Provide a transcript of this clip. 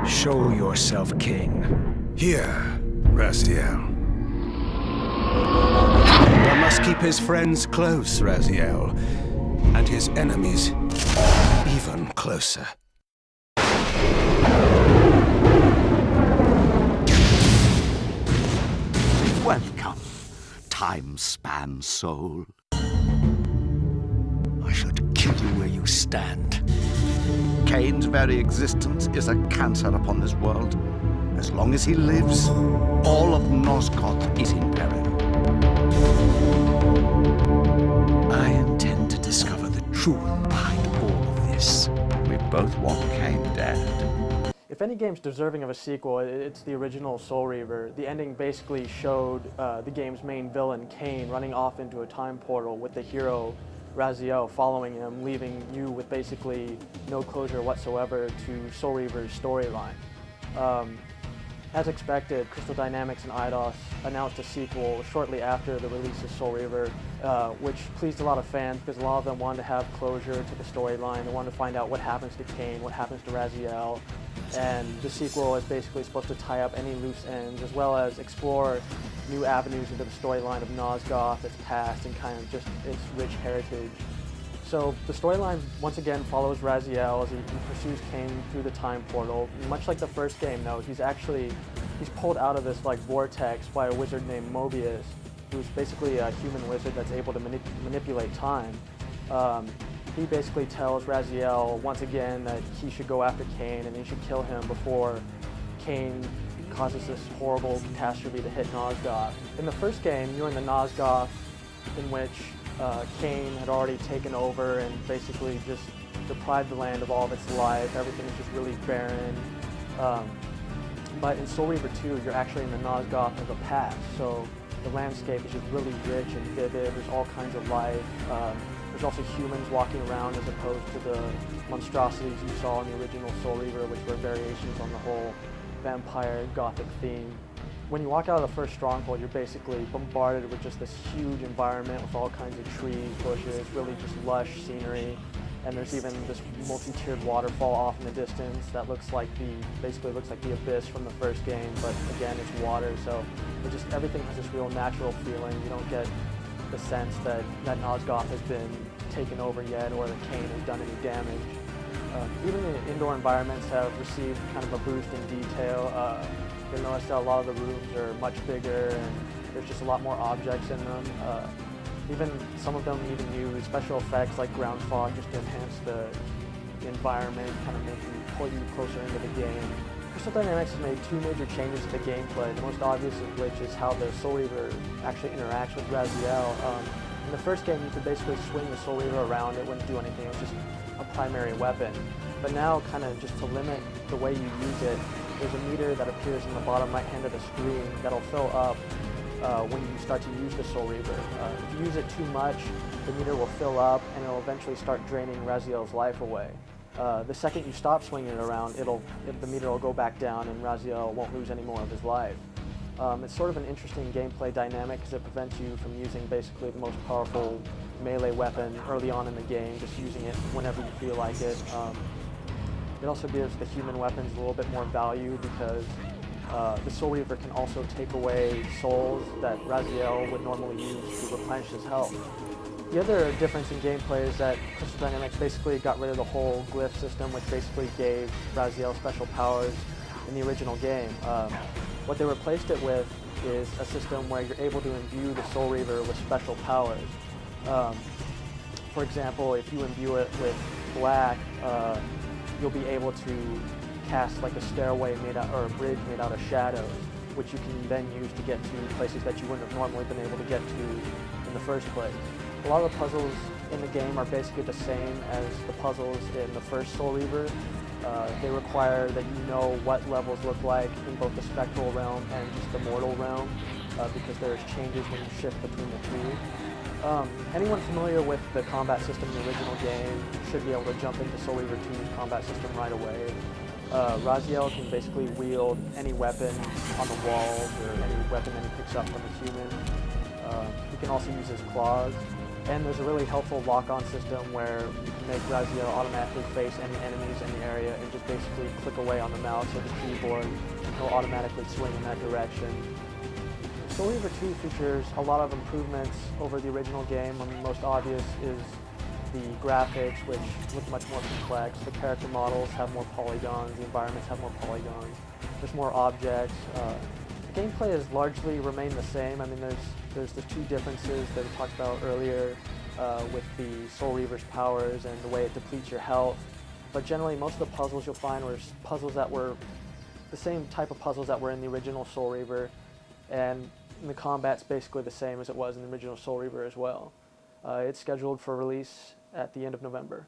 Show yourself, king. Here, Raziel. One must keep his friends close, Raziel, and his enemies even closer. Welcome, time-span soul. I should kill you where you stand. Kain's very existence is a cancer upon this world. As long as he lives, all of Nosgoth is in peril. I intend to discover the truth behind all of this. We both want Kain dead. If any game's deserving of a sequel, it's the original Soul Reaver. The ending basically showed the game's main villain, Kain, running off into a time portal with the hero, Raziel, following him, leaving you with basically no closure whatsoever to Soul Reaver's storyline. As expected, Crystal Dynamics and Eidos announced a sequel shortly after the release of Soul Reaver, which pleased a lot of fans because a lot of them wanted to have closure to the storyline. They wanted to find out what happens to Kain, what happens to Raziel, and the sequel is basically supposed to tie up any loose ends as well as explore new avenues into the storyline of Nosgoth, its past, and kind of just its rich heritage. So the storyline once again follows Raziel as he pursues Kain through the time portal. Much like the first game though, he's pulled out of this like vortex by a wizard named Mobius, who's basically a human wizard that's able to manipulate time. He basically tells Raziel once again that he should go after Kain and he should kill him before Kain causes this horrible catastrophe to hit Nosgoth. In the first game, you're in the Nosgoth in which Kain had already taken over and basically just deprived the land of all of its life. Everything is just really barren. But in Soul Reaver 2, you're actually in the Nosgoth of the past, so the landscape is just really rich and vivid. There's all kinds of life. There's also humans walking around as opposed to the monstrosities you saw in the original Soul Reaver, which were variations on the whole vampire gothic theme. When you walk out of the first stronghold, you're basically bombarded with just this huge environment with all kinds of trees, bushes, really just lush scenery. And there's even this multi-tiered waterfall off in the distance that basically looks like the abyss from the first game, but again, it's water, so everything has this real natural feeling. You don't get the sense that Nosgoth has been taken over yet or that Kain has done any damage. Even the indoor environments have received kind of a boost in detail. You'll notice that a lot of the rooms are much bigger and there's just a lot more objects in them. Even some of them even use special effects like ground fog just to enhance the environment, kind of pull you closer into the game. Crystal Dynamics has made two major changes to the gameplay, the most obvious of which is how the Soul Reaver actually interacts with Raziel. In the first game, you could basically swing the Soul Reaver around, it wouldn't do anything, it was just a primary weapon. But now, kind of just to limit the way you use it, there's a meter that appears in the bottom right hand of the screen that'll fill up when you start to use the Soul Reaver. If you use it too much, the meter will fill up and it'll eventually start draining Raziel's life away. The second you stop swinging it around, the meter will go back down and Raziel won't lose any more of his life. It's sort of an interesting gameplay dynamic because it prevents you from using basically the most powerful melee weapon early on in the game, just using it whenever you feel like it. It also gives the human weapons a little bit more value because the Soul Reaver can also take away souls that Raziel would normally use to replenish his health. The other difference in gameplay is that Crystal Dynamics basically got rid of the whole glyph system, which basically gave Raziel special powers in the original game. What they replaced it with is a system where you're able to imbue the Soul Reaver with special powers. For example, if you imbue it with black, you'll be able to cast like a stairway or a bridge made out of shadows, which you can then use to get to places that you wouldn't have normally been able to get to in the first place. A lot of the puzzles in the game are basically the same as the puzzles in the first Soul Reaver. They require that you know what levels look like in both the spectral realm and just the mortal realm, because there's changes when you shift between the two. Anyone familiar with the combat system in the original game should be able to jump into Soul Reaver 2's combat system right away. Raziel can basically wield any weapon on the walls or any weapon that he picks up from a human. He can also use his claws. And there's a really helpful lock-on system where you can make Raziel automatically face any enemies in the area and just basically basically click away on the mouse or the keyboard. It'll automatically swing in that direction. Soul Reaver 2 features a lot of improvements over the original game. I mean, most obvious is the graphics, which look much more complex. The character models have more polygons, the environments have more polygons, there's more objects. The gameplay has largely remained the same. I mean, there's the two differences that we talked about earlier with the Soul Reaver's powers and the way it depletes your health. But generally, most of the puzzles you'll find were puzzles that were the same type of puzzles that were in the original Soul Reaver, and the combat's basically the same as it was in the original Soul Reaver as well. It's scheduled for release at the end of November.